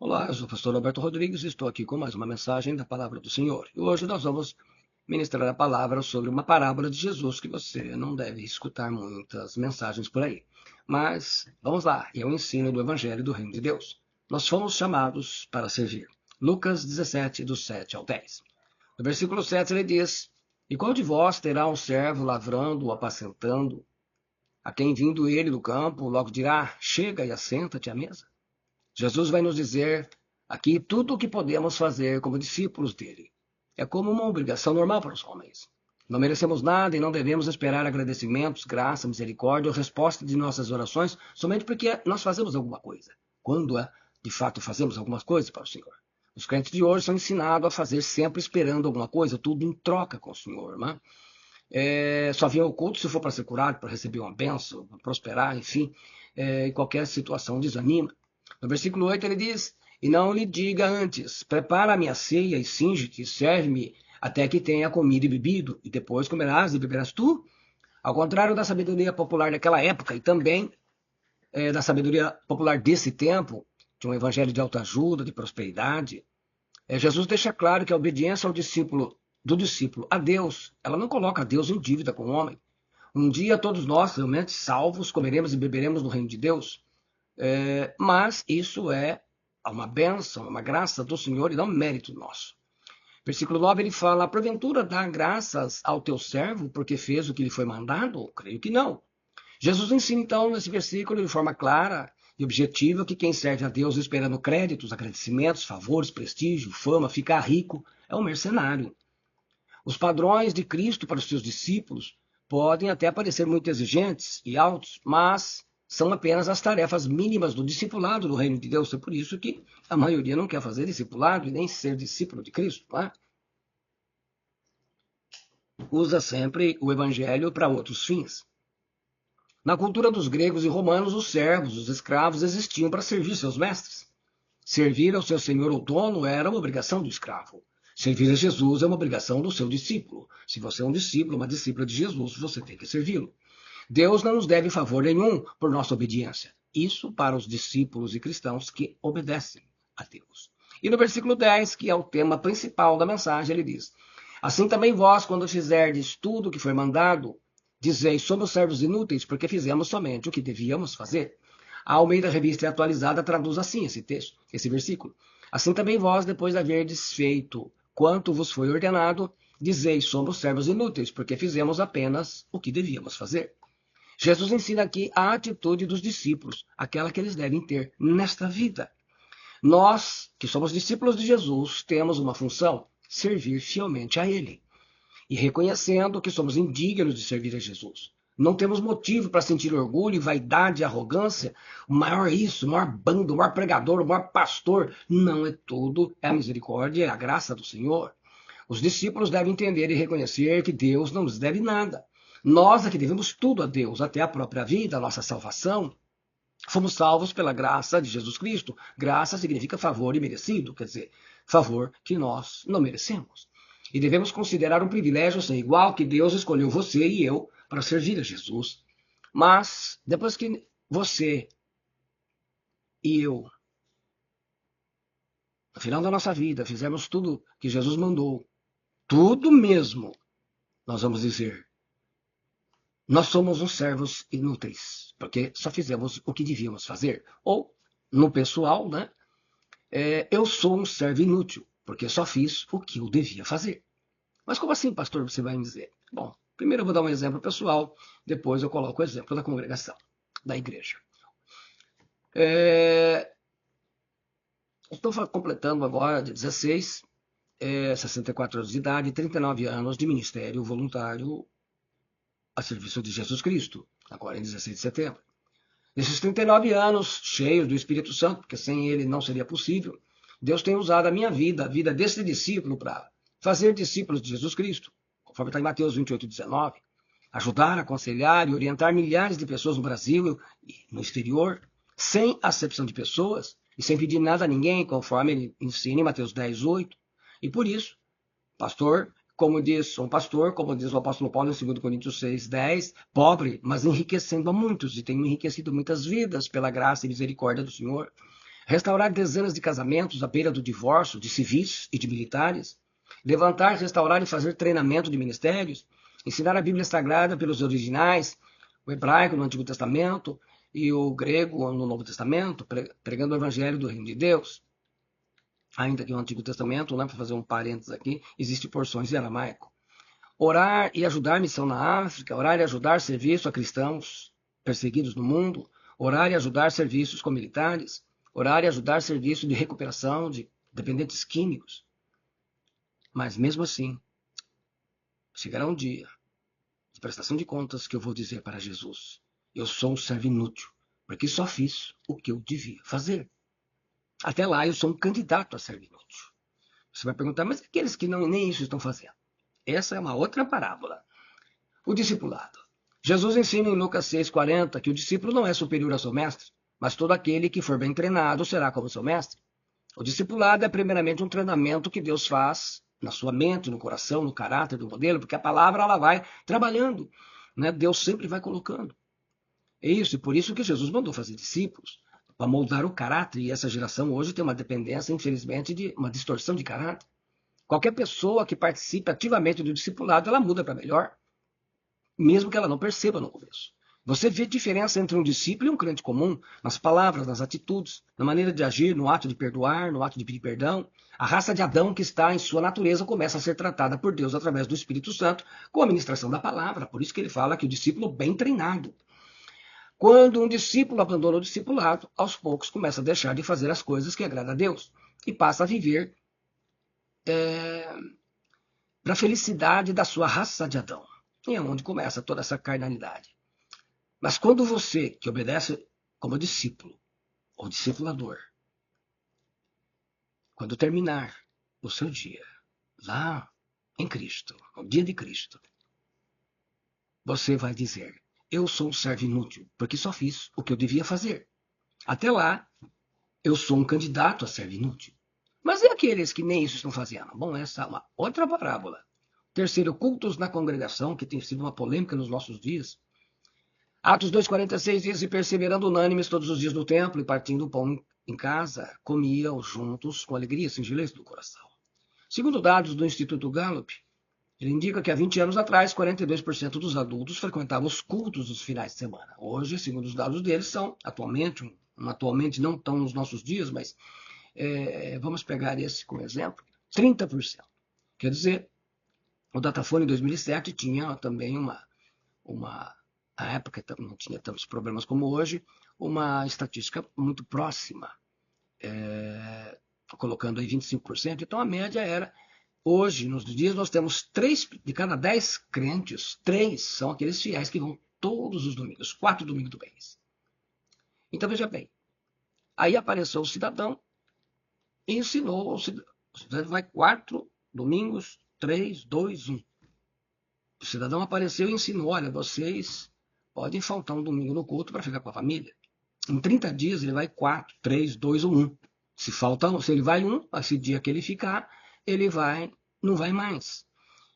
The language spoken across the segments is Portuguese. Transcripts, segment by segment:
Olá, eu sou o pastor Alberto Rodrigues e estou aqui com mais uma mensagem da Palavra do Senhor. E hoje nós vamos ministrar a palavra sobre uma parábola de Jesus que você não deve escutar muitas mensagens por aí. Mas vamos lá, é o ensino do Evangelho do Reino de Deus. Nós fomos chamados para servir. Lucas 17, do 7 ao 10. No versículo 7 ele diz: E qual de vós terá um servo lavrando ou apacentando, a quem vindo ele do campo logo dirá: Chega e assenta-te à mesa? Jesus vai nos dizer aqui tudo o que podemos fazer como discípulos dele. É como uma obrigação normal para os homens. Não merecemos nada e não devemos esperar agradecimentos, graça, misericórdia ou resposta de nossas orações somente porque nós fazemos alguma coisa. Quando, de fato, fazemos algumas coisas para o Senhor. Os crentes de hoje são ensinados a fazer sempre esperando alguma coisa, tudo em troca com o Senhor. Né? Só vem ao culto se for para ser curado, para receber uma bênção, para prosperar, enfim. Em qualquer situação desanima. No versículo 8 ele diz: E não lhe diga antes, prepara a minha ceia e cinge-te, serve-me até que tenha comido e bebido, e depois comerás e beberás tu. Ao contrário da sabedoria popular daquela época e também da sabedoria popular desse tempo, de um evangelho de autoajuda, de prosperidade, Jesus deixa claro que a obediência do discípulo a Deus, ela não coloca Deus em dívida com o homem. Um dia todos nós, realmente salvos, comeremos e beberemos no reino de Deus. Mas isso é uma bênção, uma graça do Senhor e não mérito nosso. Versículo 9 ele fala: Porventura dá graças ao teu servo porque fez o que lhe foi mandado? Creio que não. Jesus ensina então nesse versículo de forma clara e objetiva que quem serve a Deus esperando créditos, agradecimentos, favores, prestígio, fama, ficar rico, é um mercenário. Os padrões de Cristo para os seus discípulos podem até parecer muito exigentes e altos, mas são apenas as tarefas mínimas do discipulado do reino de Deus. É por isso que a maioria não quer fazer discipulado e nem ser discípulo de Cristo. Não Usa sempre o evangelho para outros fins. Na cultura dos gregos e romanos, os servos, os escravos, existiam para servir seus mestres. Servir ao seu senhor ou dono era uma obrigação do escravo. Servir a Jesus é uma obrigação do seu discípulo. Se você é um discípulo, uma discípula de Jesus, você tem que servi-lo. Deus não nos deve favor nenhum por nossa obediência. Isso para os discípulos e cristãos que obedecem a Deus. E no versículo 10, que é o tema principal da mensagem, ele diz: Assim também vós, quando fizerdes tudo o que foi mandado, dizeis: somos servos inúteis, porque fizemos somente o que devíamos fazer. A Almeida Revista Atualizada traduz assim esse texto, esse versículo. Assim também vós, depois de haverdes feito quanto vos foi ordenado, dizeis: somos servos inúteis, porque fizemos apenas o que devíamos fazer. Jesus ensina aqui a atitude dos discípulos, aquela que eles devem ter nesta vida. Nós, que somos discípulos de Jesus, temos uma função: servir fielmente a Ele. E reconhecendo que somos indignos de servir a Jesus. Não temos motivo para sentir orgulho, vaidade e arrogância. O maior isso, o maior bando, o maior pregador, o maior pastor. Não é tudo. É a misericórdia, é a graça do Senhor. Os discípulos devem entender e reconhecer que Deus não nos deve nada. Nós é que devemos tudo a Deus, até a própria vida, a nossa salvação. Fomos salvos pela graça de Jesus Cristo. Graça significa favor imerecido, quer dizer, favor que nós não merecemos. E devemos considerar um privilégio sem igual que Deus escolheu você e eu para servir a Jesus. Mas, depois que você e eu, no final da nossa vida, fizemos tudo que Jesus mandou, tudo mesmo, nós vamos dizer: nós somos uns servos inúteis, porque só fizemos o que devíamos fazer. Ou, no pessoal, né? Eu sou um servo inútil, porque só fiz o que eu devia fazer. Mas como assim, pastor, você vai me dizer? Bom, primeiro eu vou dar um exemplo pessoal, depois eu coloco o exemplo da congregação, da igreja. Estou completando agora, de 16, 64 anos de idade, 39 anos de ministério voluntário a serviço de Jesus Cristo, agora em 16 de setembro. Nesses 39 anos, cheios do Espírito Santo, porque sem ele não seria possível, Deus tem usado a minha vida, a vida desse discípulo, para fazer discípulos de Jesus Cristo, conforme está em Mateus 28, 19. Ajudar, aconselhar e orientar milhares de pessoas no Brasil e no exterior, sem acepção de pessoas e sem pedir nada a ninguém, conforme ele ensina em Mateus 10, 8. E por isso, pastor, como diz o apóstolo Paulo em 2 Coríntios 6, 10, pobre, mas enriquecendo a muitos, e tem enriquecido muitas vidas pela graça e misericórdia do Senhor. restaurar dezenas de casamentos à beira do divórcio, de civis e de militares, levantar, restaurar e fazer treinamento de ministérios, ensinar a Bíblia Sagrada pelos originais, o hebraico no Antigo Testamento e o grego no Novo Testamento, pregando o Evangelho do Reino de Deus. Ainda que no Antigo Testamento, para fazer um parênteses aqui, existem porções em aramaico. Orar e ajudar a missão na África, orar e ajudar serviço a cristãos perseguidos no mundo, orar e ajudar serviços com militares, orar e ajudar serviço de recuperação de dependentes químicos. Mas mesmo assim, chegará um dia de prestação de contas que eu vou dizer para Jesus: eu sou um servo inútil, porque só fiz o que eu devia fazer. Até lá eu sou um candidato a servo inútil. Você vai perguntar, mas aqueles que nem isso estão fazendo? Essa é uma outra parábola. O discipulado. Jesus ensina em Lucas 6,40 que o discípulo não é superior ao seu mestre, mas todo aquele que for bem treinado será como seu mestre. O discipulado é primeiramente um treinamento que Deus faz na sua mente, no coração, no caráter do modelo, porque a palavra ela vai trabalhando, né? Deus sempre vai colocando. É isso, e por isso que Jesus mandou fazer discípulos, para moldar o caráter, e essa geração hoje tem uma dependência, infelizmente, de uma distorção de caráter. Qualquer pessoa que participe ativamente do discipulado, ela muda para melhor, mesmo que ela não perceba no começo. Você vê diferença entre um discípulo e um crente comum, nas palavras, nas atitudes, na maneira de agir, no ato de perdoar, no ato de pedir perdão. A raça de Adão que está em sua natureza começa a ser tratada por Deus através do Espírito Santo com a ministração da palavra. Por isso que ele fala que o discípulo bem treinado. Quando um discípulo abandona o discipulado, aos poucos começa a deixar de fazer as coisas que agradam a Deus e passa a viver para a felicidade da sua raça de Adão. E é onde começa toda essa carnalidade. Mas quando você, que obedece como discípulo, ou discipulador, quando terminar o seu dia, lá em Cristo, no dia de Cristo, você vai dizer: eu sou um servo inútil, porque só fiz o que eu devia fazer. Até lá, eu sou um candidato a servo inútil. Mas e aqueles que nem isso estão fazendo? Bom, essa é uma outra parábola. Terceiro, cultos na congregação, que tem sido uma polêmica nos nossos dias. Atos 2,46 diz: e perseverando unânimes todos os dias no templo e partindo o pão em casa, comiam juntos com alegria e singeleza do coração. Segundo dados do Instituto Gallup, ele indica que há 20 anos atrás, 42% dos adultos frequentavam os cultos dos finais de semana. Hoje, segundo os dados deles, são atualmente não estão nos nossos dias, mas vamos pegar esse como exemplo, 30%. Quer dizer, o Datafolha em 2007 tinha também na época não tinha tantos problemas como hoje, uma estatística muito próxima, colocando aí 25%. Então a média era, hoje, nos dias, nós temos 3 de cada 10 crentes, 3 são aqueles fiéis que vão todos os domingos, 4 domingos do mês. Então veja bem, aí apareceu o cidadão e ensinou, o cidadão vai 4 domingos, 3, 2, 1. O cidadão apareceu e ensinou: olha, vocês podem faltar um domingo no culto para ficar com a família. Em 30 dias ele vai 4, 3, 2 ou 1. Se ele vai 1, esse dia que ele ficar, ele não vai mais.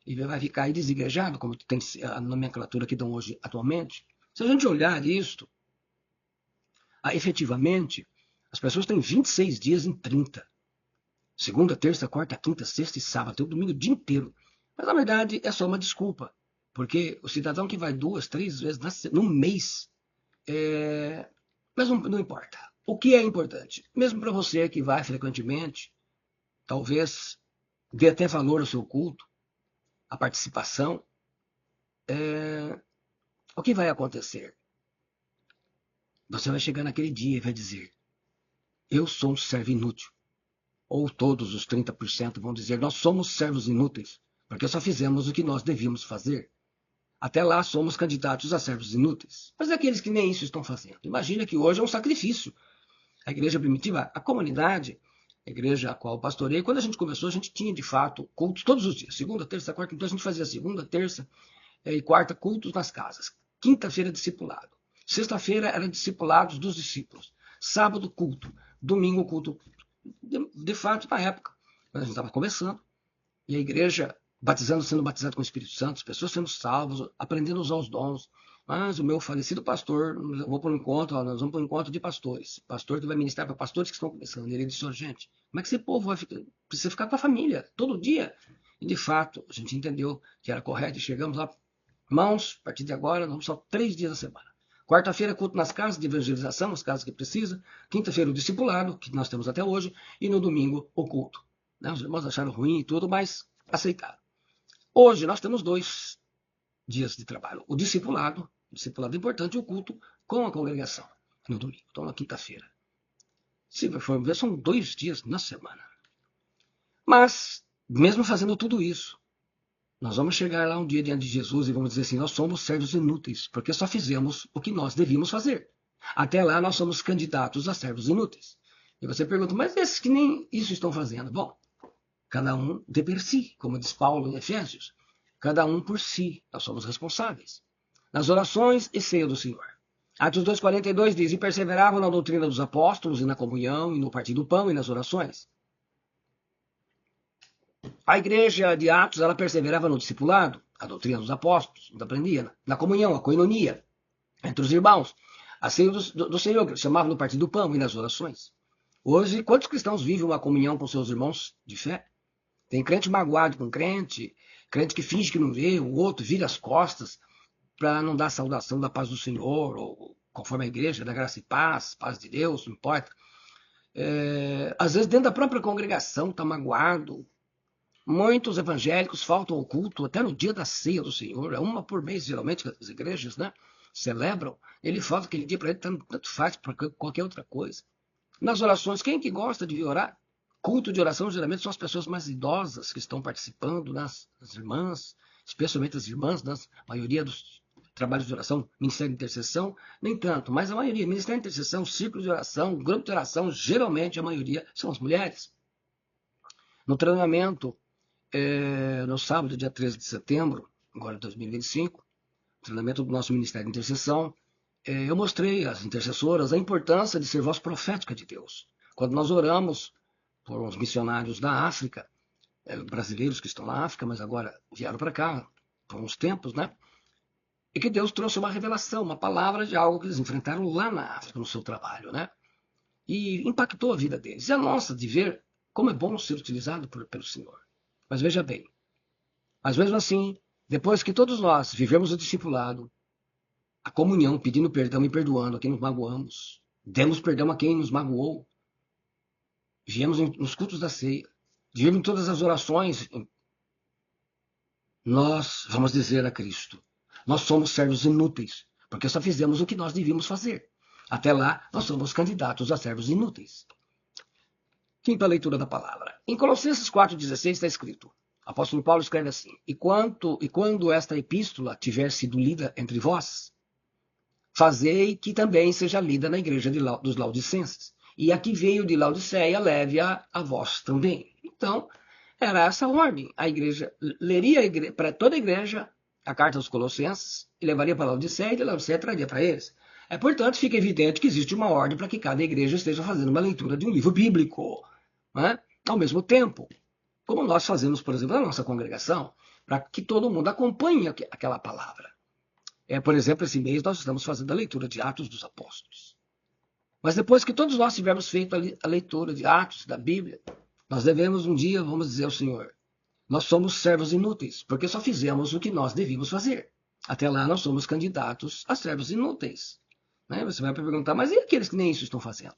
Ele vai ficar aí desigrejado, como tem a nomenclatura que dão hoje atualmente. Se a gente olhar isto, efetivamente, as pessoas têm 26 dias em 30. Segunda, terça, quarta, quinta, sexta e sábado. Tem o domingo o dia inteiro. Mas, na verdade, é só uma desculpa. Porque o cidadão que vai 2, 3 vezes no mês, mas não importa. O que é importante? Mesmo para você que vai frequentemente, talvez dê até valor ao seu culto, a participação, o que vai acontecer? Você vai chegar naquele dia e vai dizer: eu sou um servo inútil. Ou todos os 30% vão dizer: nós somos servos inúteis, porque só fizemos o que nós devíamos fazer. Até lá somos candidatos a servos inúteis. Mas aqueles que nem isso estão fazendo. Imagina que hoje é um sacrifício. A igreja primitiva, a comunidade, a igreja a qual eu pastorei, quando a gente começou, a gente tinha de fato cultos todos os dias. Segunda, terça, quarta, então a gente fazia segunda, terça e quarta cultos nas casas. Quinta-feira, discipulado. Sexta-feira era discipulados dos discípulos. Sábado, culto. Domingo, culto. De fato, na época, quando a gente estava começando, e a igreja sendo batizada com o Espírito Santo, as pessoas sendo salvas, aprendendo a usar os dons. Mas o meu falecido pastor, eu vou para um encontro, nós vamos para um encontro de pastores. Pastor que vai ministrar para pastores que estão começando. E ele disse, gente, como é que esse povo precisa ficar com a família todo dia? E de fato, a gente entendeu que era correto e chegamos lá. Irmãos, a partir de agora, nós vamos só 3 dias da semana. Quarta-feira, culto nas casas de evangelização, as casas que precisa. Quinta-feira, o discipulado, que nós temos até hoje. E no domingo, o culto. Os irmãos acharam ruim e tudo, mas aceitaram. Hoje, nós temos 2 dias de trabalho. O discipulado importante, e o culto com a congregação no domingo. Então, na quinta-feira. Se for ver, são 2 dias na semana. Mas, mesmo fazendo tudo isso, nós vamos chegar lá um dia diante de Jesus e vamos dizer assim, nós somos servos inúteis, porque só fizemos o que nós devíamos fazer. Até lá nós somos candidatos a servos inúteis. E você pergunta, mas esses que nem isso estão fazendo? Bom, cada um de per si, como diz Paulo em Efésios. Cada um por si, nós somos responsáveis. Nas orações e ceia do Senhor. Atos 2,42 diz, e perseveravam na doutrina dos apóstolos, e na comunhão, e no partir do pão, e nas orações. A igreja de Atos, ela perseverava no discipulado, a doutrina dos apóstolos, onde aprendia, na comunhão, a koinonia, entre os irmãos, a ceia do Senhor, que eles chamavam no partir do pão, e nas orações. Hoje, quantos cristãos vivem uma comunhão com seus irmãos de fé? Tem crente magoado com crente que finge que não vê, o outro vira as costas para não dar a saudação da paz do Senhor, ou conforme a igreja, da graça e paz de Deus, não importa. Às vezes dentro da própria congregação está magoado. Muitos evangélicos faltam ao culto até no dia da ceia do Senhor, é uma por mês, geralmente, as igrejas, né, celebram. Ele falta aquele dia para ele, tanto faz para qualquer outra coisa. Nas orações, quem que gosta de orar? Culto de oração, geralmente, são as pessoas mais idosas que estão participando, as irmãs, especialmente as irmãs, na maioria dos trabalhos de oração, ministério de intercessão, nem tanto, mas a maioria, ministério de intercessão, círculo de oração, grupo de oração, geralmente a maioria são as mulheres. No treinamento, no sábado, dia 13 de setembro, agora de 2025, treinamento do nosso Ministério de Intercessão, eu mostrei às intercessoras a importância de ser voz profética de Deus. Quando nós oramos por uns missionários da África, brasileiros que estão na África, mas agora vieram para cá por uns tempos, né? E que Deus trouxe uma revelação, uma palavra de algo que eles enfrentaram lá na África, no seu trabalho, né? E impactou a vida deles. E a nossa, de ver como é bom ser utilizado pelo Senhor. Mas veja bem, mas mesmo assim, depois que todos nós vivemos o discipulado, a comunhão, pedindo perdão e perdoando a quem nos magoamos, demos perdão a quem nos magoou, viemos nos cultos da ceia, viemos em todas as orações, nós vamos dizer a Cristo, nós somos servos inúteis, porque só fizemos o que nós devíamos fazer. Até lá, nós somos candidatos a servos inúteis. Quinta leitura da palavra. Em Colossenses 4,16 está escrito, apóstolo Paulo escreve assim, e quando esta epístola tiver sido lida entre vós, fazei que também seja lida na igreja dos Laodicenses. E a que veio de Laodiceia, leve-a a vós também. Então, era essa a ordem. A igreja leria para toda a igreja a carta aos Colossenses, e levaria para Laodiceia, e de Laodiceia traria para eles. Portanto, fica evidente que existe uma ordem para que cada igreja esteja fazendo uma leitura de um livro bíblico, né? Ao mesmo tempo, como nós fazemos, por exemplo, na nossa congregação, para que todo mundo acompanhe aquela palavra. Por exemplo, esse mês nós estamos fazendo a leitura de Atos dos Apóstolos. Mas depois que todos nós tivermos feito a leitura de Atos da Bíblia, nós devemos um dia, vamos dizer ao Senhor, nós somos servos inúteis, porque só fizemos o que nós devíamos fazer. Até lá nós somos candidatos a servos inúteis. Você vai perguntar, mas e aqueles que nem isso estão fazendo?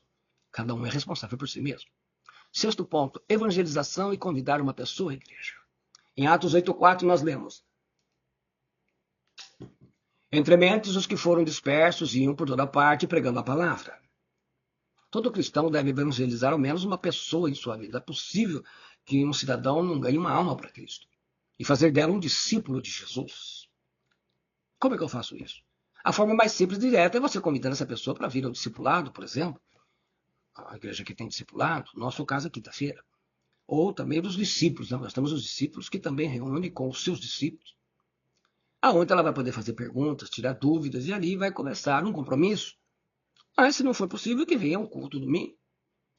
Cada um é responsável por si mesmo. Sexto ponto, evangelização e convidar uma pessoa à igreja. Em Atos 8,4 nós lemos, entre mentes os que foram dispersos iam por toda parte pregando a palavra. Todo cristão deve evangelizar ao menos uma pessoa em sua vida. É possível que um cidadão não ganhe uma alma para Cristo e fazer dela um discípulo de Jesus. Como é que eu faço isso? A forma mais simples e direta é você convidando essa pessoa para vir ao discipulado, por exemplo. A igreja que tem discipulado, nosso caso é quinta-feira. Ou também dos discípulos. Nós temos os discípulos que também reúnem com os seus discípulos. Aonde ela vai poder fazer perguntas, tirar dúvidas, e ali vai começar um compromisso. Mas se não for possível, que venha ao culto domingo.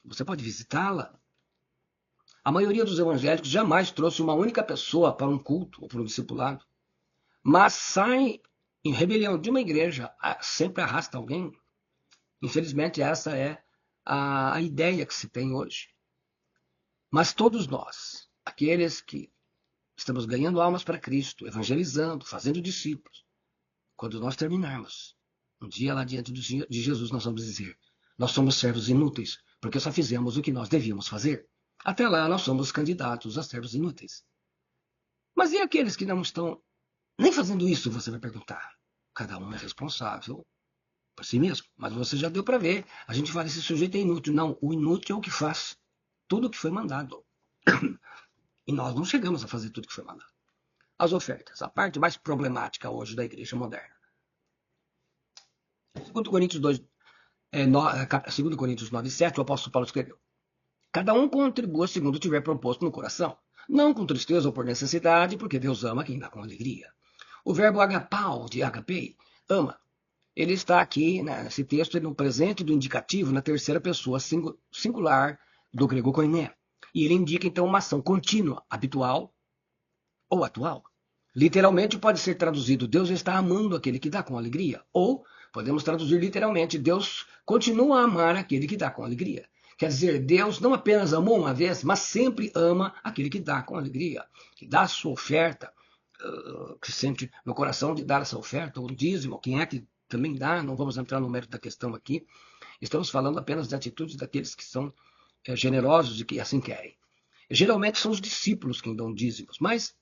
Você pode visitá-la. A maioria dos evangélicos jamais trouxe uma única pessoa para um culto ou para um discipulado. Mas sai em rebelião de uma igreja sempre arrasta alguém. Infelizmente, essa é a ideia que se tem hoje. Mas todos nós, aqueles que estamos ganhando almas para Cristo, evangelizando, fazendo discípulos, quando nós terminarmos, um dia lá diante de Jesus, nós vamos dizer: nós somos servos inúteis, porque só fizemos o que nós devíamos fazer. Até lá, nós somos candidatos a servos inúteis. Mas e aqueles que não estão nem fazendo isso, você vai perguntar? Cada um é responsável por si mesmo. Mas você já deu para ver. A gente fala, esse sujeito é inútil. Não, o inútil é o que faz tudo o que foi mandado. E nós não chegamos a fazer tudo o que foi mandado. As ofertas, a parte mais problemática hoje da igreja moderna. 2 Coríntios 2 Coríntios 9:7, o apóstolo Paulo escreveu: cada um contribua segundo tiver proposto no coração, não com tristeza ou por necessidade, porque Deus ama quem dá com alegria. O verbo agapau, de agapei, ama, ele está aqui, nesse texto, no presente do indicativo, na terceira pessoa singular do grego koiné. E ele indica, então, uma ação contínua, habitual ou atual. Literalmente pode ser traduzido: Deus está amando aquele que dá com alegria. Ou podemos traduzir literalmente: Deus continua a amar aquele que dá com alegria. Quer dizer, Deus não apenas amou uma vez, mas sempre ama aquele que dá com alegria, que dá a sua oferta, que sente no coração de dar essa oferta, ou dízimo, quem é que também dá, não vamos entrar no mérito da questão aqui. Estamos falando apenas de atitudes daqueles que são generosos e que assim querem. Geralmente são os discípulos quem dão dízimos, mas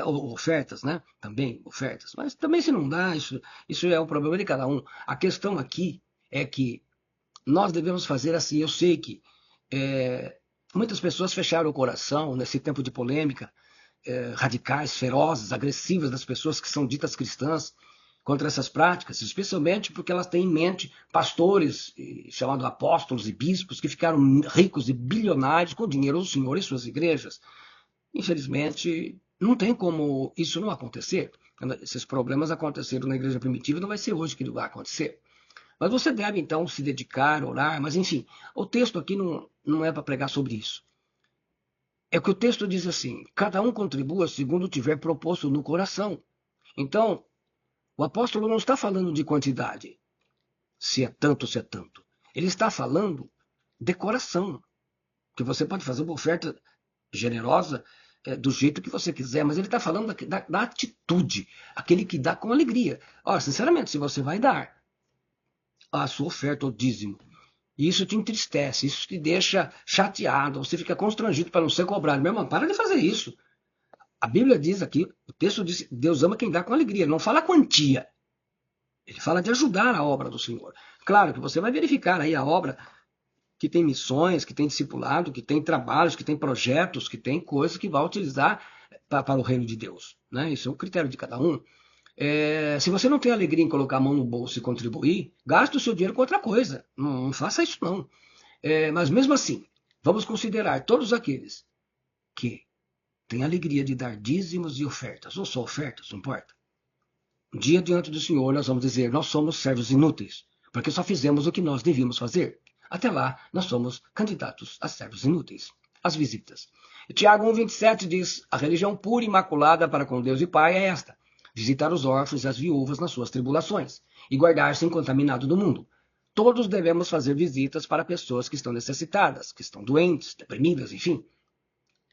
ofertas, né? Também ofertas. Mas também se não dá, isso é o problema de cada um. A questão aqui é que nós devemos fazer assim. Eu sei que muitas pessoas fecharam o coração nesse tempo de polêmica, radicais, ferozes, agressivas das pessoas que são ditas cristãs contra essas práticas, especialmente porque elas têm em mente pastores, chamados apóstolos e bispos, que ficaram ricos e bilionários com o dinheiro do Senhor e suas igrejas. Infelizmente, não tem como isso não acontecer. Esses problemas aconteceram na igreja primitiva, não vai ser hoje que ele vai acontecer. Mas você deve, então, se dedicar, orar, mas enfim, o texto aqui não é para pregar sobre isso. É que o texto diz assim: cada um contribua segundo tiver proposto no coração. Então, o apóstolo não está falando de quantidade, se é tanto, se é tanto. Ele está falando de coração, que você pode fazer uma oferta generosa do jeito que você quiser, mas ele está falando da atitude, aquele que dá com alegria. Ora, sinceramente, se você vai dar a sua oferta ou dízimo, e isso te entristece, isso te deixa chateado, você fica constrangido para não ser cobrado. Meu irmão, para de fazer isso. A Bíblia diz aqui, o texto diz: Deus ama quem dá com alegria. Ele não fala quantia. Ele fala de ajudar a obra do Senhor. Claro que você vai verificar aí a obra que tem missões, que tem discipulado, que tem trabalhos, que tem projetos, que tem coisas que vai utilizar para o reino de Deus. Né? Isso é um critério de cada um. Se você não tem alegria em colocar a mão no bolso e contribuir, gaste o seu dinheiro com outra coisa. Não faça isso, não. Mas mesmo assim, vamos considerar todos aqueles que têm alegria de dar dízimos e ofertas, ou só ofertas, não importa. Um dia diante do Senhor nós vamos dizer: nós somos servos inúteis, porque só fizemos o que nós devíamos fazer. Até lá, nós somos candidatos a servos inúteis. As visitas. Tiago 1,27 diz: a religião pura e imaculada para com Deus e Pai é esta: visitar os órfãos e as viúvas nas suas tribulações, e guardar-se incontaminado do mundo. Todos devemos fazer visitas para pessoas que estão necessitadas, que estão doentes, deprimidas, enfim.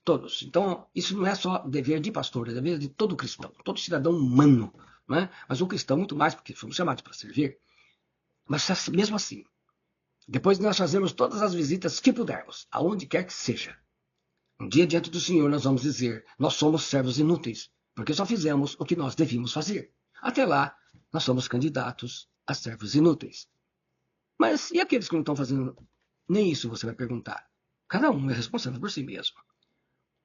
Todos. Então, isso não é só dever de pastor, é dever de todo cristão, todo cidadão humano. Né? Mas o cristão muito mais, porque fomos chamados para servir. Mas mesmo assim, depois de nós fazermos todas as visitas que pudermos, aonde quer que seja, um dia diante do Senhor nós vamos dizer: nós somos servos inúteis, porque só fizemos o que nós devíamos fazer. Até lá, nós somos candidatos a servos inúteis. Mas e aqueles que não estão fazendo nem isso, você vai perguntar? Cada um é responsável por si mesmo.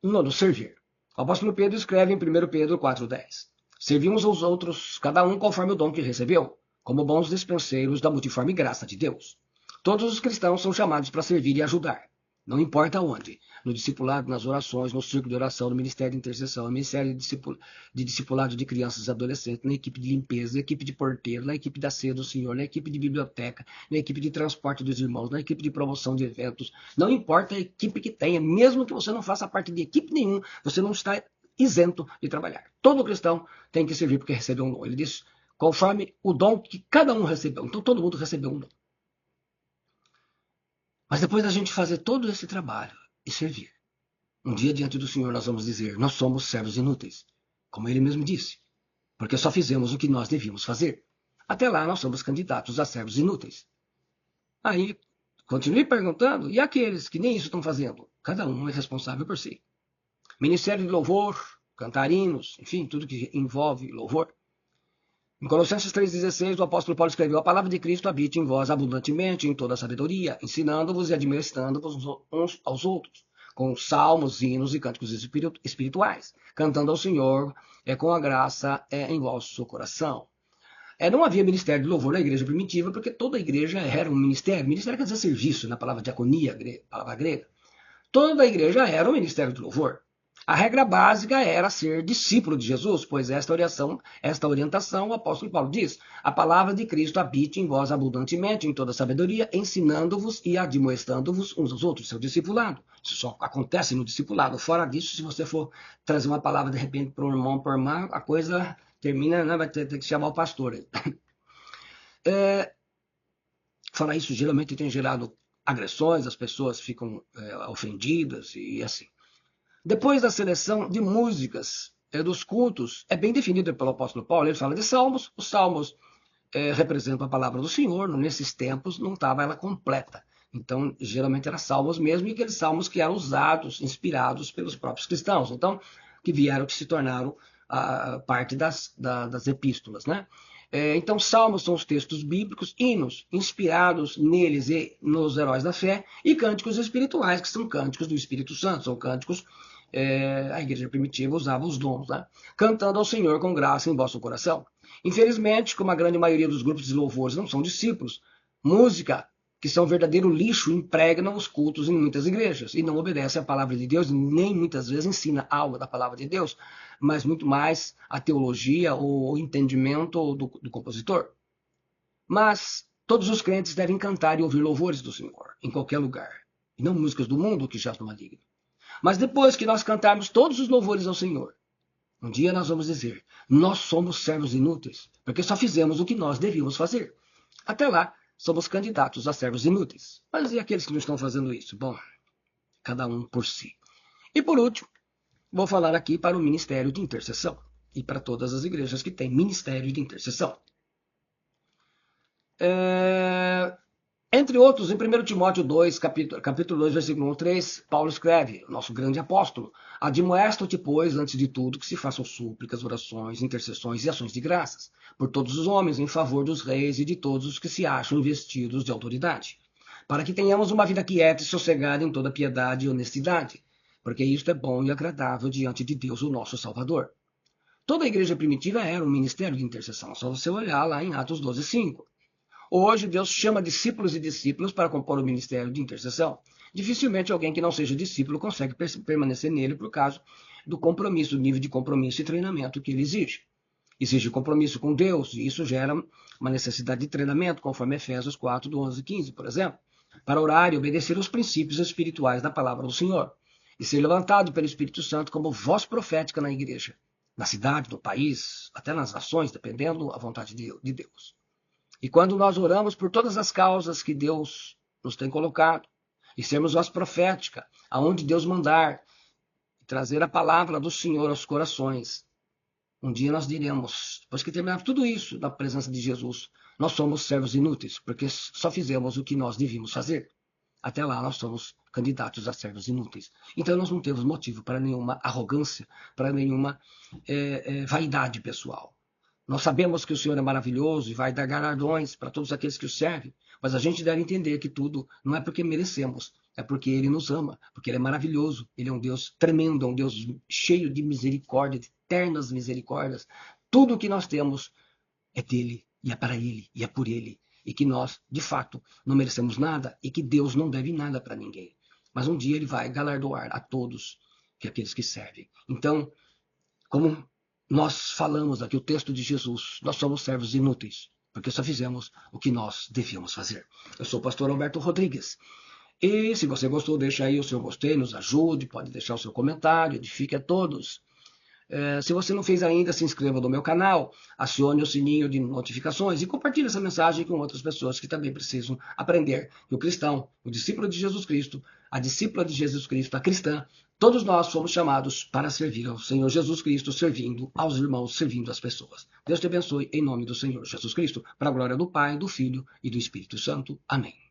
Nono, servir. O apóstolo Pedro escreve em 1 Pedro 4,10: servir uns aos outros, cada um conforme o dom que recebeu, como bons dispenseiros da multiforme graça de Deus. Todos os cristãos são chamados para servir e ajudar. Não importa onde. No discipulado, nas orações, no círculo de oração, no ministério de intercessão, no ministério de discipulado de crianças e adolescentes, na equipe de limpeza, na equipe de porteiro, na equipe da ceia do Senhor, na equipe de biblioteca, na equipe de transporte dos irmãos, na equipe de promoção de eventos. Não importa a equipe que tenha, mesmo que você não faça parte de equipe nenhuma, você não está isento de trabalhar. Todo cristão tem que servir porque recebeu um dom. Ele diz, conforme o dom que cada um recebeu. Então todo mundo recebeu um dom. Mas depois da gente fazer todo esse trabalho e servir, um dia diante do Senhor nós vamos dizer, nós somos servos inúteis, como ele mesmo disse, porque só fizemos o que nós devíamos fazer. Até lá nós somos candidatos a servos inúteis. Aí, continue perguntando, e aqueles que nem isso estão fazendo? Cada um é responsável por si. Ministério de louvor, cantarinos, enfim, tudo que envolve louvor. Em Colossenses 3,16, o apóstolo Paulo escreveu, a palavra de Cristo habite em vós abundantemente, em toda a sabedoria, ensinando-vos e admoestando-vos uns aos outros, com salmos, hinos e cânticos espirituais, cantando ao Senhor com a graça em vosso coração. Não havia ministério de louvor na igreja primitiva, porque toda a igreja era um ministério. Ministério quer dizer serviço, na palavra diaconia, palavra grega. Toda a igreja era um ministério de louvor. A regra básica era ser discípulo de Jesus, pois esta orientação o apóstolo Paulo diz, a palavra de Cristo habite em vós abundantemente, em toda sabedoria, ensinando-vos e admoestando-vos uns aos outros, seu discipulado. Isso só acontece no discipulado. Fora disso, se você for trazer uma palavra de repente para um irmão, para uma irmã, a coisa termina, né? Vai ter que chamar o pastor. Falar isso geralmente tem gerado agressões, as pessoas ficam ofendidas e assim. Depois da seleção de músicas dos cultos, é bem definido pelo apóstolo Paulo, ele fala de salmos, os salmos representam a palavra do Senhor, nesses tempos não estava ela completa. Então, geralmente era salmos mesmo, e aqueles salmos que eram usados, inspirados pelos próprios cristãos, então, que vieram, que se tornaram parte das epístolas, né? Então, salmos são os textos bíblicos, hinos inspirados neles e nos heróis da fé, e cânticos espirituais, que são cânticos do Espírito Santo, são cânticos, a igreja primitiva usava os dons, né? Cantando ao Senhor com graça em vosso coração. Infelizmente, como a grande maioria dos grupos de louvores não são discípulos, música, que são verdadeiro lixo, impregnam os cultos em muitas igrejas, e não obedece à palavra de Deus, nem muitas vezes ensina algo da palavra de Deus, mas muito mais a teologia ou o entendimento do compositor. Mas todos os crentes devem cantar e ouvir louvores do Senhor, em qualquer lugar, e não músicas do mundo que já estão malignas. Mas depois que nós cantarmos todos os louvores ao Senhor, um dia nós vamos dizer, nós somos servos inúteis, porque só fizemos o que nós devíamos fazer. Até lá, somos candidatos a servos inúteis. Mas e aqueles que não estão fazendo isso? Bom, cada um por si. E por último, vou falar aqui para o ministério de intercessão e para todas as igrejas que têm ministério de intercessão. Entre outros, em 1 Timóteo 2, capítulo 2, versículo 1, 3, Paulo escreve, nosso grande apóstolo, admoesta-te, pois, antes de tudo, que se façam súplicas, orações, intercessões e ações de graças, por todos os homens, em favor dos reis e de todos os que se acham investidos de autoridade, para que tenhamos uma vida quieta e sossegada em toda piedade e honestidade, porque isto é bom e agradável diante de Deus, o nosso Salvador. Toda a igreja primitiva era um ministério de intercessão, só você olhar lá em Atos 12, 5. Hoje, Deus chama discípulos e discípulos para compor o ministério de intercessão. Dificilmente alguém que não seja discípulo consegue permanecer nele por causa do compromisso, do nível de compromisso e treinamento que ele exige. Exige compromisso com Deus, e isso gera uma necessidade de treinamento, conforme Efésios 4, do 11 e 15, por exemplo, para orar e obedecer aos princípios espirituais da palavra do Senhor, e ser levantado pelo Espírito Santo como voz profética na igreja, na cidade, no país, até nas nações, dependendo da vontade de Deus. E quando nós oramos por todas as causas que Deus nos tem colocado, e sermos voz profética, aonde Deus mandar, trazer a palavra do Senhor aos corações, um dia nós diremos, depois que terminar tudo isso na presença de Jesus, nós somos servos inúteis, porque só fizemos o que nós devíamos fazer. Até lá nós somos candidatos a servos inúteis. Então nós não temos motivo para nenhuma arrogância, para nenhuma vaidade pessoal. Nós sabemos que o Senhor é maravilhoso e vai dar galardões para todos aqueles que o servem, mas a gente deve entender que tudo não é porque merecemos, é porque Ele nos ama, porque Ele é maravilhoso, Ele é um Deus tremendo, é um Deus cheio de misericórdia, de eternas misericórdias. Tudo o que nós temos é dele, e é para Ele, e é por Ele, e que nós, de fato, não merecemos nada, e que Deus não deve nada para ninguém. Mas um dia Ele vai galardoar a todos, que aqueles que servem. Então, como nós falamos aqui o texto de Jesus, nós somos servos inúteis, porque só fizemos o que nós devíamos fazer. Eu sou o pastor Alberto Rodrigues. E se você gostou, deixa aí o seu gostei, nos ajude, pode deixar o seu comentário, edifique a todos. Se você não fez ainda, se inscreva no meu canal, acione o sininho de notificações e compartilhe essa mensagem com outras pessoas que também precisam aprender que o cristão, o discípulo de Jesus Cristo, a discípula de Jesus Cristo, a cristã, todos nós fomos chamados para servir ao Senhor Jesus Cristo, servindo aos irmãos, servindo às pessoas. Deus te abençoe em nome do Senhor Jesus Cristo, para a glória do Pai, do Filho e do Espírito Santo. Amém.